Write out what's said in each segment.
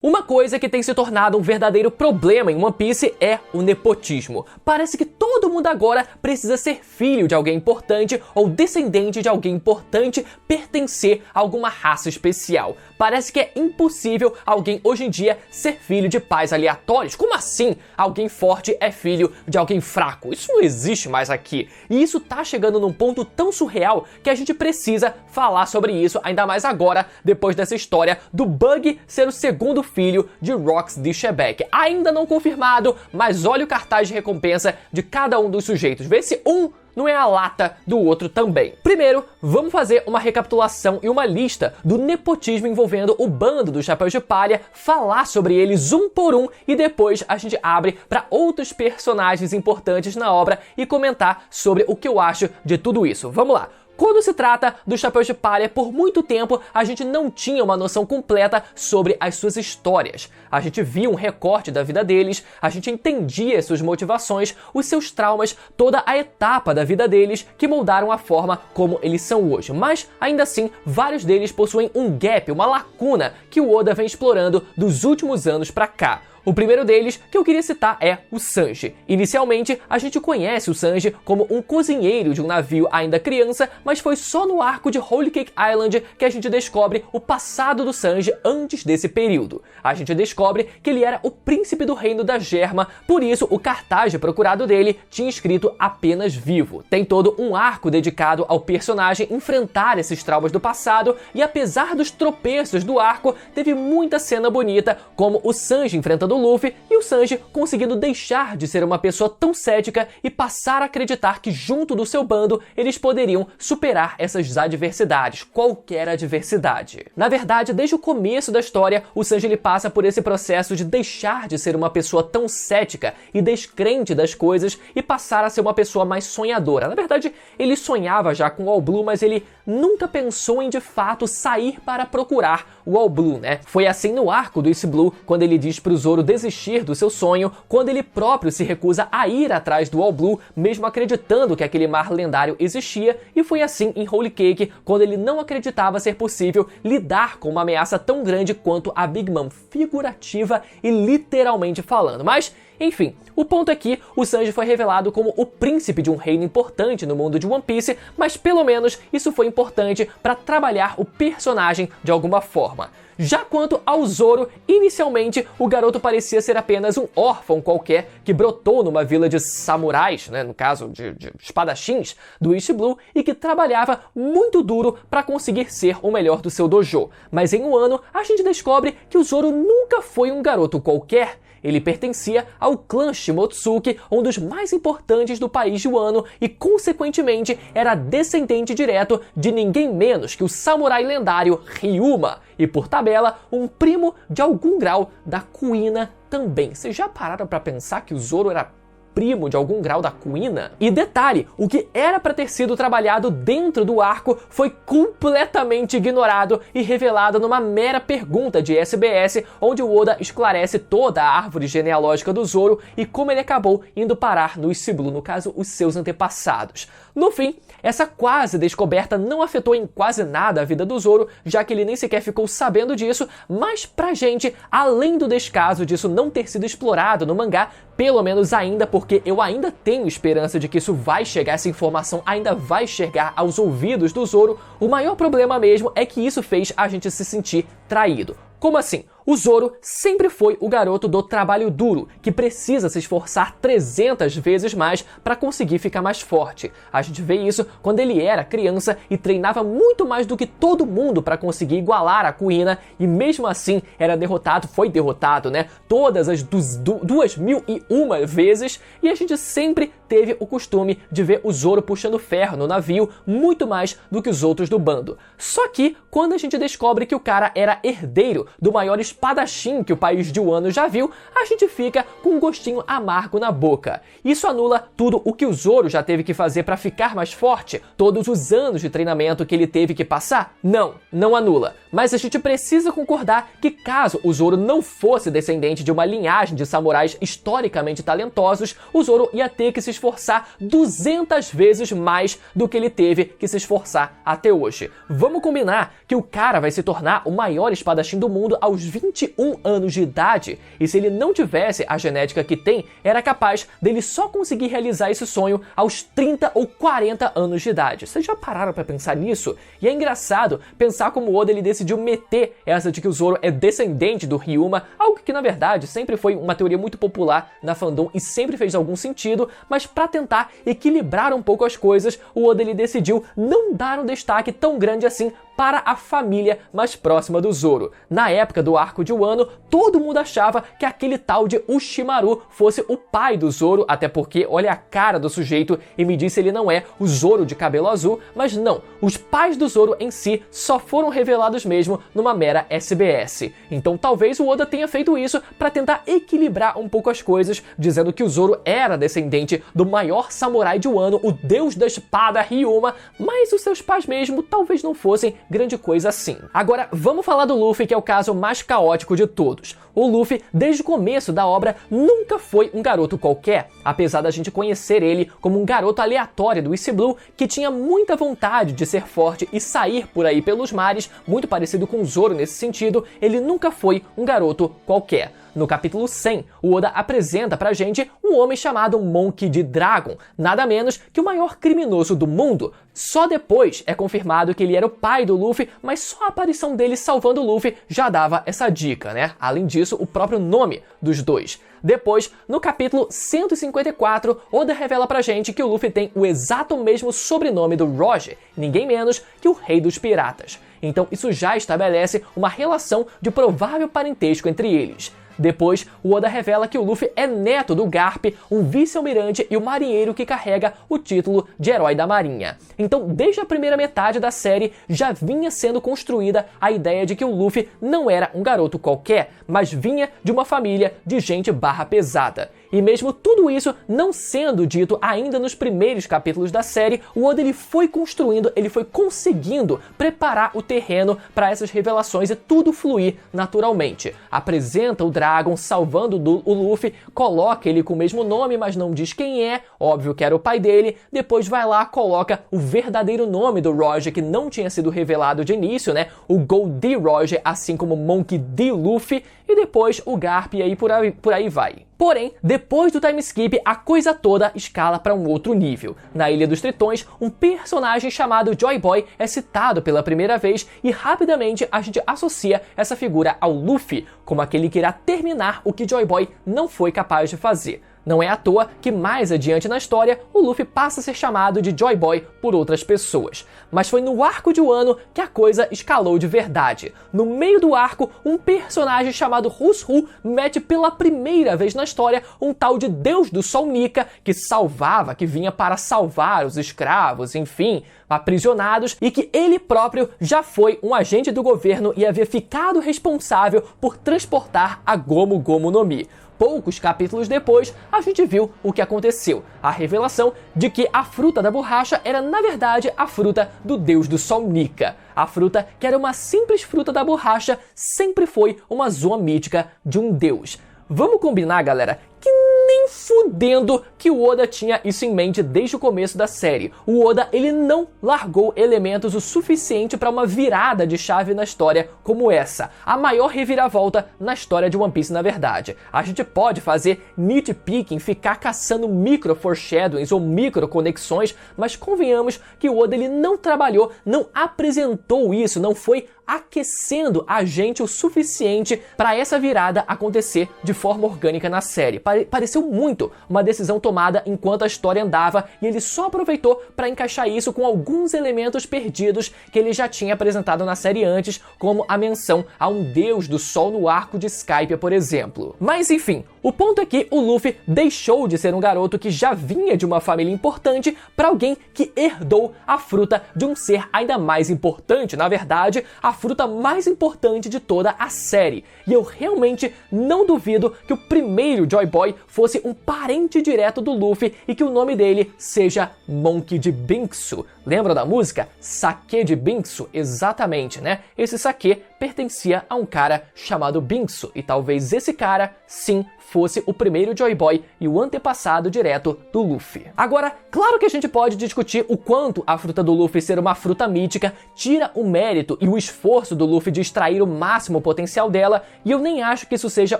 Uma coisa que tem se tornado um verdadeiro problema em One Piece é o nepotismo. Parece que todo mundo agora precisa ser filho de alguém importante ou descendente de alguém importante, pertencer a alguma raça especial. Parece que é impossível alguém hoje em dia ser filho de pais aleatórios. Como assim? Alguém forte é filho de alguém fraco? Isso não existe mais aqui. E isso tá chegando num ponto tão surreal que a gente precisa falar sobre isso, ainda mais agora, depois dessa história do Bug ser o segundo filho de Rox de Shebeck. Ainda não confirmado, mas olha o cartaz de recompensa de cada um dos sujeitos. Vê se um não é a lata do outro também. Primeiro, vamos fazer uma recapitulação e uma lista do nepotismo envolvendo o bando dos Chapéus de Palha, falar sobre eles um por um e depois a gente abre para outros personagens importantes na obra e comentar sobre o que eu acho de tudo isso. Vamos lá! Quando se trata dos Chapéus de Palha, por muito tempo a gente não tinha uma noção completa sobre as suas histórias. A gente via um recorte da vida deles, a gente entendia suas motivações, os seus traumas, toda a etapa da vida deles que moldaram a forma como eles são hoje. Mas, ainda assim, vários deles possuem um gap, uma lacuna que o Oda vem explorando dos últimos anos pra cá. O primeiro deles que eu queria citar é o Sanji. Inicialmente, a gente conhece o Sanji como um cozinheiro de um navio ainda criança, mas foi só no arco de Whole Cake Island que a gente descobre o passado do Sanji antes desse período. A gente descobre que ele era o príncipe do reino da Germa, por isso o cartaz de procurado dele tinha escrito apenas vivo. Tem todo um arco dedicado ao personagem enfrentar esses traumas do passado e apesar dos tropeços do arco, teve muita cena bonita, como o Sanji enfrentando o Luffy e o Sanji conseguindo deixar de ser uma pessoa tão cética e passar a acreditar que junto do seu bando eles poderiam superar essas adversidades, qualquer adversidade. Na verdade, desde o começo da história, o Sanji ele passa por esse processo de deixar de ser uma pessoa tão cética e descrente das coisas e passar a ser uma pessoa mais sonhadora. Na verdade, ele sonhava já com o All Blue, mas ele nunca pensou em de fato sair para procurar o All Blue, né? Foi assim no arco do East Blue, quando ele diz pro Zoro desistir do seu sonho, quando ele próprio se recusa a ir atrás do All Blue, mesmo acreditando que aquele mar lendário existia, e foi assim em Whole Cake, quando ele não acreditava ser possível lidar com uma ameaça tão grande quanto a Big Mom, figurativa e literalmente falando. Mas, enfim, o ponto é que o Sanji foi revelado como o príncipe de um reino importante no mundo de One Piece, mas pelo menos isso foi importante para trabalhar o personagem de alguma forma. Já quanto ao Zoro, inicialmente o garoto parecia ser apenas um órfão qualquer que brotou numa vila de samurais, né, no caso de espadachins, do East Blue, e que trabalhava muito duro para conseguir ser o melhor do seu dojo. Mas em um ano, a gente descobre que o Zoro nunca foi um garoto qualquer. Ele pertencia ao clã Shimotsuki, um dos mais importantes do país de Wano, e consequentemente era descendente direto de ninguém menos que o samurai lendário Ryuma, e por tabela, um primo de algum grau da Kuina também. Vocês já pararam para pensar que o Zoro era primo de algum grau da Kuina? E detalhe, o que era para ter sido trabalhado dentro do arco foi completamente ignorado e revelado numa mera pergunta de SBS, onde o Oda esclarece toda a árvore genealógica do Zoro e como ele acabou indo parar no East Blue, no caso, os seus antepassados. No fim, essa quase descoberta não afetou em quase nada a vida do Zoro, já que ele nem sequer ficou sabendo disso, mas pra gente, além do descaso disso não ter sido explorado no mangá, pelo menos ainda, porque eu ainda tenho esperança de que isso vai chegar, essa informação ainda vai chegar aos ouvidos do Zoro, o maior problema mesmo é que isso fez a gente se sentir traído. Como assim? O Zoro sempre foi o garoto do trabalho duro, que precisa se esforçar 300 vezes mais para conseguir ficar mais forte. A gente vê isso quando ele era criança e treinava muito mais do que todo mundo para conseguir igualar a Kuina, e mesmo assim era derrotado, foi derrotado, né? Todas as 2001 vezes, e a gente sempre teve o costume de ver o Zoro puxando ferro no navio muito mais do que os outros do bando. Só que, quando a gente descobre que o cara era herdeiro do maior espadachim que o país de Wano já viu, a gente fica com um gostinho amargo na boca. Isso anula tudo o que o Zoro já teve que fazer para ficar mais forte, todos os anos de treinamento que ele teve que passar? Não, não anula. Mas a gente precisa concordar que caso o Zoro não fosse descendente de uma linhagem de samurais historicamente talentosos, o Zoro ia ter que se esforçar 200 vezes mais do que ele teve que se esforçar até hoje. Vamos combinar que o cara vai se tornar o maior espadachim do mundo aos 21 anos de idade, e se ele não tivesse a genética que tem, era capaz dele só conseguir realizar esse sonho aos 30 ou 40 anos de idade. Vocês já pararam pra pensar nisso? E é engraçado pensar como Oda ele decidiu meter essa de que o Zoro é descendente do Ryuma, algo que na verdade sempre foi uma teoria muito popular na fandom e sempre fez algum sentido, mas pra tentar equilibrar um pouco as coisas, o Oda ele decidiu não dar um destaque tão grande assim para a família mais próxima do Zoro. Na época do arco de Wano, todo mundo achava que aquele tal de Ushimaru fosse o pai do Zoro, até porque olha a cara do sujeito e me diz se ele não é o Zoro de cabelo azul, mas não, os pais do Zoro em si só foram revelados mesmo numa mera SBS. Então talvez o Oda tenha feito isso para tentar equilibrar um pouco as coisas, dizendo que o Zoro era descendente do maior samurai de Wano, o deus da espada Ryuma, mas os seus pais mesmo talvez não fossem grande coisa assim. Agora, vamos falar do Luffy, que é o caso mais caótico de todos. O Luffy, desde o começo da obra, nunca foi um garoto qualquer, apesar da gente conhecer ele como um garoto aleatório do East Blue, que tinha muita vontade de ser forte e sair por aí pelos mares, muito parecido com o Zoro nesse sentido, ele nunca foi um garoto qualquer. No capítulo 100, o Oda apresenta pra gente um homem chamado Monkey D. Dragon, nada menos que o maior criminoso do mundo. Só depois é confirmado que ele era o pai do Luffy, mas só a aparição dele salvando o Luffy já dava essa dica, né? Além disso, o próprio nome dos dois. Depois, no capítulo 154, Oda revela pra gente que o Luffy tem o exato mesmo sobrenome do Roger, ninguém menos que o Rei dos Piratas. Então isso já estabelece uma relação de provável parentesco entre eles. Depois, o Oda revela que o Luffy é neto do Garp, um vice-almirante e o marinheiro que carrega o título de Herói da Marinha. Então, desde a primeira metade da série, já vinha sendo construída a ideia de que o Luffy não era um garoto qualquer, mas vinha de uma família de gente barra pesada. E mesmo tudo isso não sendo dito ainda nos primeiros capítulos da série, o Oda ele foi construindo, ele foi conseguindo preparar o terreno para essas revelações e tudo fluir naturalmente. Apresenta o Dragon salvando o Luffy, coloca ele com o mesmo nome, mas não diz quem é, óbvio que era o pai dele, depois vai lá, coloca o verdadeiro nome do Roger, que não tinha sido revelado de início, né, o Goldie Roger, assim como Monkey D. Luffy, e depois o Garp e aí por aí vai. Porém, depois do time skip, a coisa toda escala para um outro nível. Na Ilha dos Tritões, um personagem chamado Joy Boy é citado pela primeira vez e rapidamente a gente associa essa figura ao Luffy, como aquele que irá terminar o que Joy Boy não foi capaz de fazer. Não é à toa que mais adiante na história, o Luffy passa a ser chamado de Joy Boy por outras pessoas. Mas foi no arco de Wano que a coisa escalou de verdade. No meio do arco, um personagem chamado Rushu mete pela primeira vez na história um tal de Deus do Sol Nika, que salvava, que vinha para salvar os escravos, enfim, aprisionados, e que ele próprio já foi um agente do governo e havia ficado responsável por transportar a Gomu Gomu no Mi. Poucos capítulos depois, a gente viu o que aconteceu. A revelação de que a fruta da borracha era, na verdade, a fruta do Deus do Sol Nika. A fruta, que era uma simples fruta da borracha, sempre foi uma zoa mítica de um deus. Vamos combinar, galera, que nem fudendo que o Oda tinha isso em mente desde o começo da série. O Oda, ele não largou elementos o suficiente para uma virada de chave na história como essa. A maior reviravolta na história de One Piece, na verdade. A gente pode fazer nitpicking, ficar caçando micro foreshadowings ou micro conexões, mas convenhamos que o Oda ele não trabalhou, não apresentou isso, não foi aquecendo a gente o suficiente para essa virada acontecer de forma orgânica na série. Pareceu muito uma decisão tomada enquanto a história andava e ele só aproveitou para encaixar isso com alguns elementos perdidos que ele já tinha apresentado na série antes, como a menção a um deus do sol no arco de Skypiea, por exemplo. Mas enfim, o ponto é que o Luffy deixou de ser um garoto que já vinha de uma família importante para alguém que herdou a fruta de um ser ainda mais importante. Na verdade, a fruta mais importante de toda a série. E eu realmente não duvido que o primeiro Joy Boy fosse um parente direto do Luffy e que o nome dele seja Monkey D. Binksu. Lembra da música? Sake de Binksu? Exatamente, né? Esse sake pertencia a um cara chamado Binksu, e talvez esse cara, sim, fosse o primeiro Joy Boy e o antepassado direto do Luffy. Agora, claro que a gente pode discutir o quanto a fruta do Luffy ser uma fruta mítica tira o mérito e o esforço do Luffy de extrair o máximo potencial dela, e eu nem acho que isso seja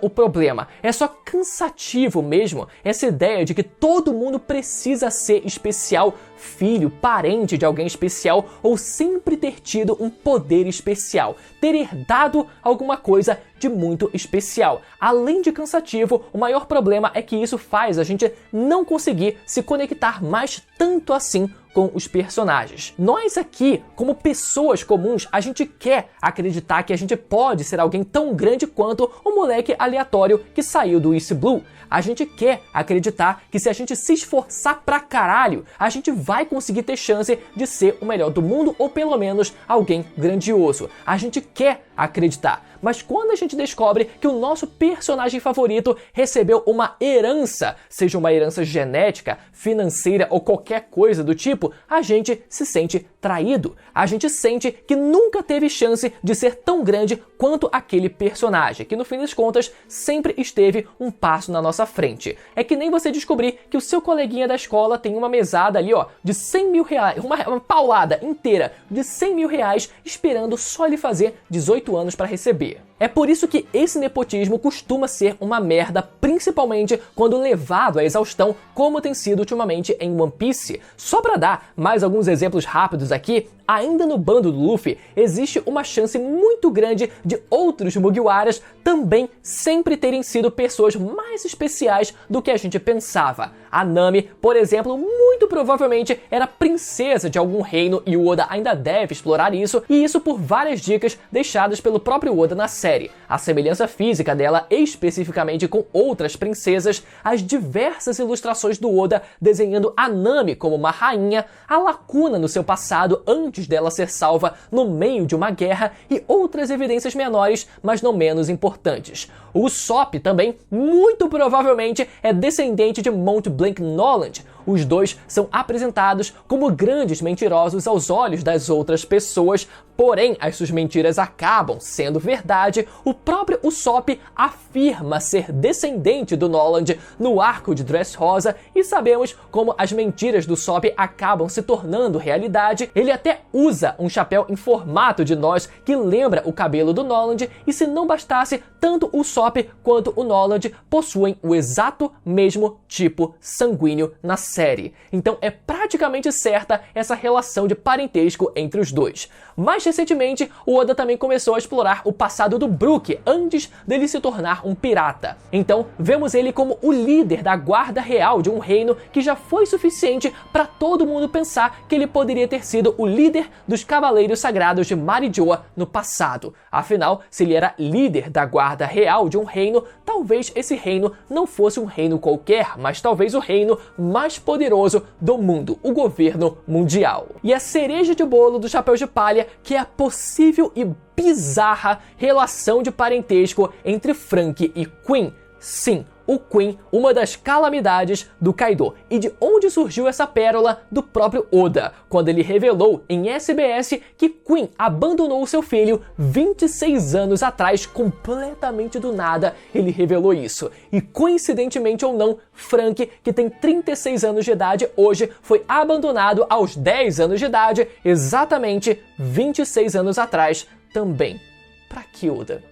o problema. É só cansativo mesmo essa ideia de que todo mundo precisa ser especial, filho, parente de alguém especial, ou sempre ter tido um poder especial, ter herdado alguma coisa de muito especial. Além de cansativo, o maior problema é que isso faz a gente não conseguir se conectar mais tanto assim com os personagens. Nós aqui, como pessoas comuns, a gente quer acreditar que a gente pode ser alguém tão grande quanto o moleque aleatório que saiu do East Blue. A gente quer acreditar que se a gente se esforçar pra caralho, a gente vai conseguir ter chance de ser o melhor do mundo ou pelo menos alguém grandioso. A gente quer acreditar. Mas quando a gente descobre que o nosso personagem favorito recebeu uma herança, seja uma herança genética, financeira ou qualquer coisa do tipo, a gente se sente traído. A gente sente que nunca teve chance de ser tão grande quanto aquele personagem, que no fim das contas sempre esteve um passo na nossa frente. É que nem você descobrir que o seu coleguinha da escola tem uma mesada ali, ó, de 100 mil reais, uma paulada inteira de 100 mil reais esperando só ele fazer 18 anos para receber. É por isso que esse nepotismo costuma ser uma merda, principalmente quando levado à exaustão, como tem sido ultimamente em One Piece. Só pra dar mais alguns exemplos rápidos aqui, ainda no bando do Luffy, existe uma chance muito grande de outros Mugiwaras também sempre terem sido pessoas mais especiais do que a gente pensava. A Nami, por exemplo, muito provavelmente era princesa de algum reino e o Oda ainda deve explorar isso, e isso por várias dicas deixadas pelo próprio Oda na série. A semelhança física dela, especificamente com outras princesas, as diversas ilustrações do Oda desenhando a Nami como uma rainha, a lacuna no seu passado antes dela ser salva no meio de uma guerra e outras evidências menores, mas não menos importantes. O Usopp também, muito provavelmente, é descendente de Mont Blanc Noland. Os dois são apresentados como grandes mentirosos aos olhos das outras pessoas, porém as suas mentiras acabam sendo verdade. O próprio Usopp afirma ser descendente do Noland no arco de Dressrosa e sabemos como as mentiras do Usopp acabam se tornando realidade. Ele até usa um chapéu em formato de nós que lembra o cabelo do Noland, e se não bastasse, tanto o Usopp quanto o Noland possuem o exato mesmo tipo sanguíneo na série. Então é praticamente certa essa relação de parentesco entre os dois. Mais recentemente, o Oda também começou a explorar o passado do Brook antes dele se tornar um pirata. Então, vemos ele como o líder da guarda real de um reino que já foi suficiente para todo mundo pensar que ele poderia ter sido o líder dos Cavaleiros Sagrados de Marijoa no passado. Afinal, se ele era líder da guarda real de um reino, talvez esse reino não fosse um reino qualquer, mas talvez o reino mais poderoso do mundo, o governo mundial. E a cereja de bolo do Chapéu de Palha, que é a possível e bizarra relação de parentesco entre Franky e Queen. Sim, o Queen, uma das calamidades do Kaido. E de onde surgiu essa pérola? Do próprio Oda, quando ele revelou em SBS que Queen abandonou seu filho 26 anos atrás, completamente do nada. Ele revelou isso. E coincidentemente ou não, Franky, que tem 36 anos de idade hoje, foi abandonado aos 10 anos de idade, exatamente 26 anos atrás também. Pra que, Oda?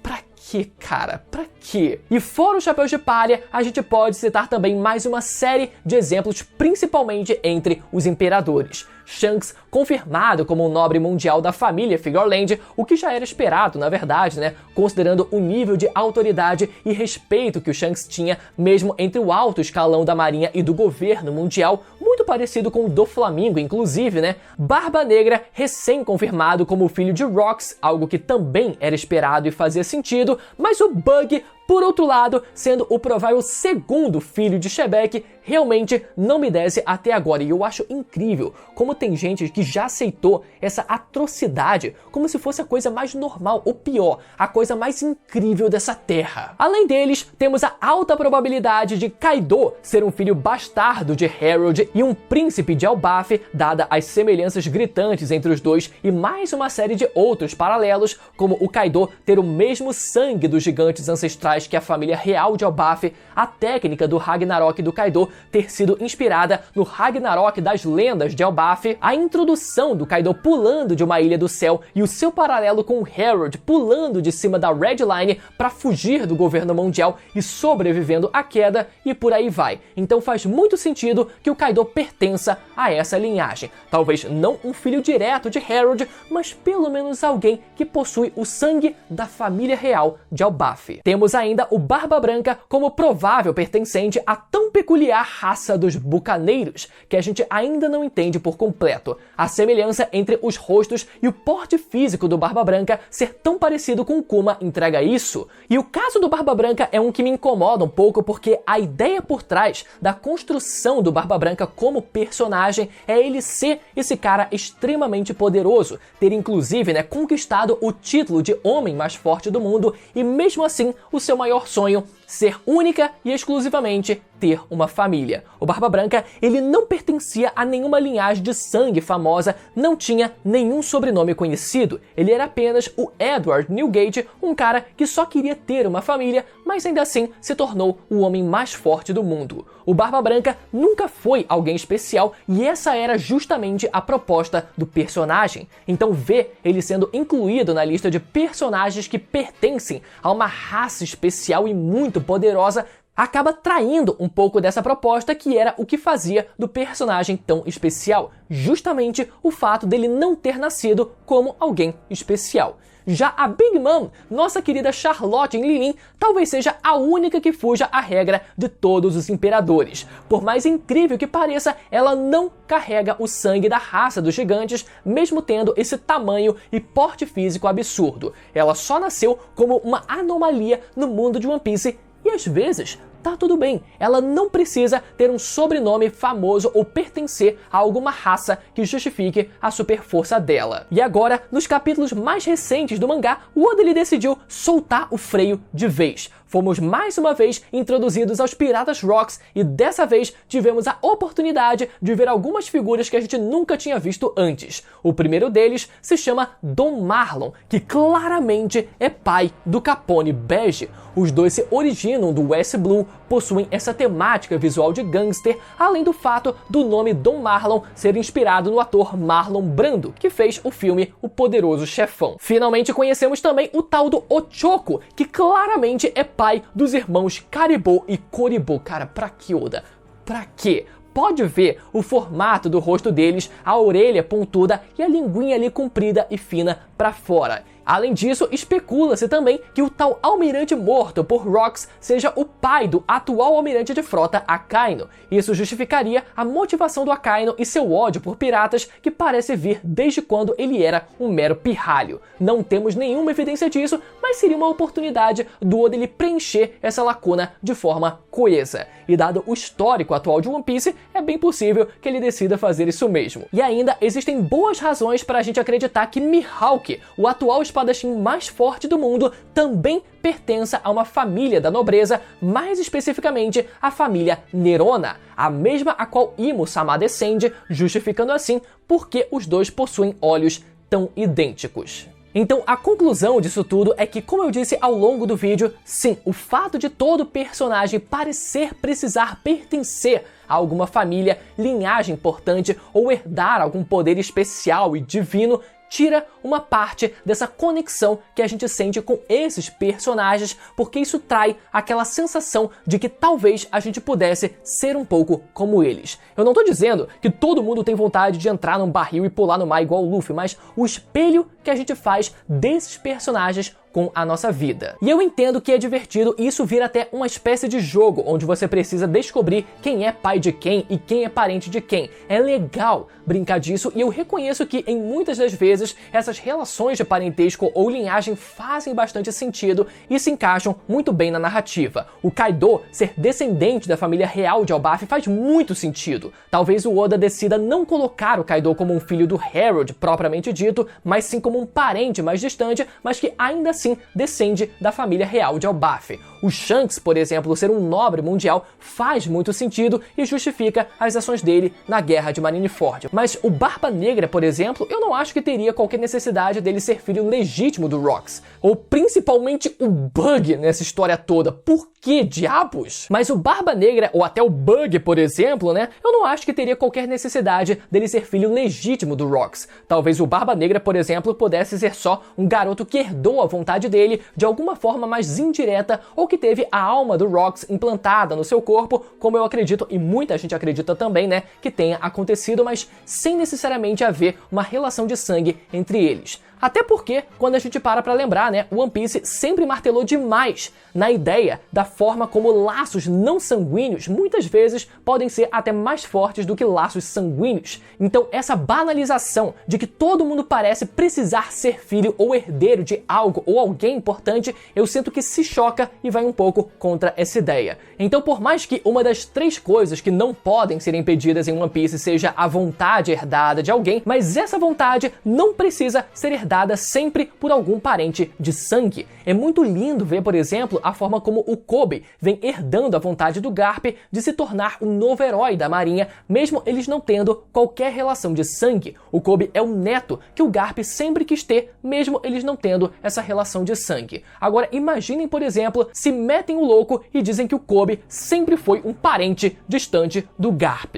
Pra que, cara? Pra quê? E fora o Chapéu de Palha, a gente pode citar também mais uma série de exemplos, principalmente entre os imperadores. Shanks, confirmado como um nobre mundial da família Figureland, o que já era esperado, na verdade, né? Considerando o nível de autoridade e respeito que o Shanks tinha, mesmo entre o alto escalão da marinha e do governo mundial, muito parecido com o do Flamengo, inclusive, né? Barba Negra, recém-confirmado como filho de Rox, algo que também era esperado e fazia sentido, mas o Bug Por outro lado, sendo o provável segundo filho de Shebeck, realmente não me desce até agora, e eu acho incrível como tem gente que já aceitou essa atrocidade como se fosse a coisa mais normal, ou pior, a coisa mais incrível dessa terra. Além deles, temos a alta probabilidade de Kaido ser um filho bastardo de Harold e um príncipe de Elbaf, dada as semelhanças gritantes entre os dois, e mais uma série de outros paralelos, como o Kaido ter o mesmo sangue dos gigantes ancestrais que a família real de Elbaf, a técnica do Ragnarok do Kaido ter sido inspirada no Ragnarok das lendas de Elbaf, a introdução do Kaido pulando de uma ilha do céu e o seu paralelo com o Harold pulando de cima da Red Line para fugir do governo mundial e sobrevivendo à queda, e por aí vai. Então faz muito sentido que o Kaido pertença a essa linhagem. Talvez não um filho direto de Harold, mas pelo menos alguém que possui o sangue da família real de Elbaf. Temos ainda o Barba Branca como provável pertencente à tão peculiar raça dos bucaneiros, que a gente ainda não entende por completo. A semelhança entre os rostos e o porte físico do Barba Branca ser tão parecido com Kuma entrega isso. E o caso do Barba Branca é um que me incomoda um pouco, porque a ideia por trás da construção do Barba Branca como personagem é ele ser esse cara extremamente poderoso, ter inclusive conquistado o título de homem mais forte do mundo, e mesmo assim o seu maior sonho ser única e exclusivamente ter uma família. O Barba Branca, ele não pertencia a nenhuma linhagem de sangue famosa, não tinha nenhum sobrenome conhecido, ele era apenas o Edward Newgate, um cara que só queria ter uma família, mas ainda assim se tornou o homem mais forte do mundo. O Barba Branca nunca foi alguém especial, e essa era justamente a proposta do personagem. Então ver ele sendo incluído na lista de personagens que pertencem a uma raça especial e muito poderosa acaba traindo um pouco dessa proposta, que era o que fazia do personagem tão especial, justamente o fato dele não ter nascido como alguém especial. Já a Big Mom, nossa querida Charlotte em Lilin, talvez seja a única que fuja à regra de todos os imperadores. Por mais incrível que pareça, ela não carrega o sangue da raça dos gigantes, mesmo tendo esse tamanho e porte físico absurdo. Ela só nasceu como uma anomalia no mundo de One Piece, e às vezes tá tudo bem, ela não precisa ter um sobrenome famoso ou pertencer a alguma raça que justifique a super força dela. E agora, nos capítulos mais recentes do mangá, o Oda ele decidiu soltar o freio de vez. Fomos mais uma vez introduzidos aos Piratas Rocks, e dessa vez tivemos a oportunidade de ver algumas figuras que a gente nunca tinha visto antes. O primeiro deles se chama Don Marlon, que claramente é pai do Capone Bege. Os dois se originam do West Blue, possuem essa temática visual de gangster, além do fato do nome Don Marlon ser inspirado no ator Marlon Brando, que fez o filme O Poderoso Chefão. Finalmente conhecemos também o tal do Ochoko, que claramente é pai dos irmãos Caribou e Coribou. Cara, pra que, Oda? Pra quê? Pode ver o formato do rosto deles, a orelha pontuda e a linguinha ali comprida e fina pra fora. Além disso, especula-se também que o tal almirante morto por Rocks seja o pai do atual almirante de frota Akaino. Isso justificaria a motivação do Akaino e seu ódio por piratas, que parece vir desde quando ele era um mero pirralho. Não temos nenhuma evidência disso, mas seria uma oportunidade do Oda ele preencher essa lacuna de forma coesa. E dado o histórico atual de One Piece, é bem possível que ele decida fazer isso mesmo. E ainda existem boas razões para a gente acreditar que Mihawk, o atual espadachim mais forte do mundo, também pertença a uma família da nobreza, mais especificamente a família Nerona, a mesma a qual Imo-sama descende, justificando assim porque os dois possuem olhos tão idênticos. Então a conclusão disso tudo é que, como eu disse ao longo do vídeo, sim, o fato de todo personagem parecer precisar pertencer a alguma família, linhagem importante ou herdar algum poder especial e divino tira uma parte dessa conexão que a gente sente com esses personagens, porque isso trai aquela sensação de que talvez a gente pudesse ser um pouco como eles. Eu não tô dizendo que todo mundo tem vontade de entrar num barril e pular no mar igual o Luffy, mas o espelho que a gente faz desses personagens com a nossa vida. E eu entendo que é divertido e isso vira até uma espécie de jogo, onde você precisa descobrir quem é pai de quem e quem é parente de quem. É legal brincar disso e eu reconheço que em muitas das vezes essas relações de parentesco ou linhagem fazem bastante sentido e se encaixam muito bem na narrativa. O Kaido ser descendente da família real de Elbaf faz muito sentido. Talvez o Oda decida não colocar o Kaido como um filho do Harold propriamente dito, mas sim como um parente mais distante, mas que ainda assim descende da família real de Elbaf. O Shanks, por exemplo, ser um nobre mundial faz muito sentido e justifica as ações dele na Guerra de Marineford. Mas o Barba Negra, por exemplo, eu não acho que teria qualquer necessidade dele ser filho legítimo do Rocks. Ou principalmente o Bug nessa história toda. Por que diabos? Mas o Barba Negra, ou até o Bug, por exemplo, né? Eu não acho que teria qualquer necessidade dele ser filho legítimo do Rocks. Talvez o Barba Negra, por exemplo, pudesse ser só um garoto que herdou a vontade dele de alguma forma mais indireta ou que teve a alma do Rocks implantada no seu corpo, como eu acredito e muita gente acredita também, né, que tenha acontecido, mas sem necessariamente haver uma relação de sangue entre eles. Até porque, quando a gente para pra lembrar, né, One Piece sempre martelou demais na ideia da forma como laços não sanguíneos muitas vezes podem ser até mais fortes do que laços sanguíneos. Então essa banalização de que todo mundo parece precisar ser filho ou herdeiro de algo ou alguém importante, eu sinto que se choca e vai um pouco contra essa ideia. Então por mais que uma das 3 coisas que não podem ser impedidas em One Piece seja a vontade herdada de alguém, mas essa vontade não precisa ser herdada sempre por algum parente de sangue. É muito lindo ver, por exemplo, a forma como o Kobe vem herdando a vontade do Garp de se tornar um novo herói da marinha, mesmo eles não tendo qualquer relação de sangue. O Kobe é o neto que o Garp sempre quis ter, mesmo eles não tendo essa relação de sangue. Agora imaginem, por exemplo, se metem o louco e dizem que o Kobe sempre foi um parente distante do Garp.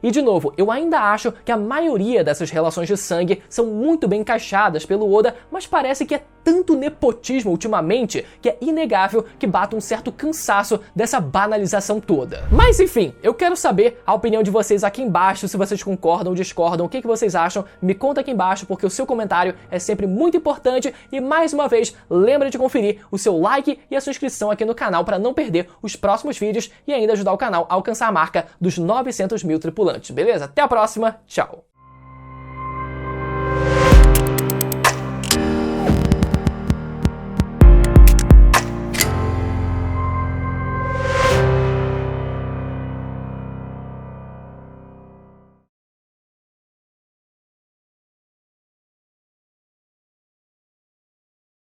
E de novo, eu ainda acho que a maioria dessas relações de sangue são muito bem encaixadas pelo Oda, mas parece que é tanto nepotismo ultimamente que é inegável que bata um certo cansaço dessa banalização toda. Mas enfim, eu quero saber a opinião de vocês aqui embaixo, se vocês concordam ou discordam, o que vocês acham, me conta aqui embaixo porque o seu comentário é sempre muito importante e mais uma vez, lembra de conferir o seu like e a sua inscrição aqui no canal para não perder os próximos vídeos e ainda ajudar o canal a alcançar a marca dos 900 mil tripulantes, beleza? Até a próxima, tchau!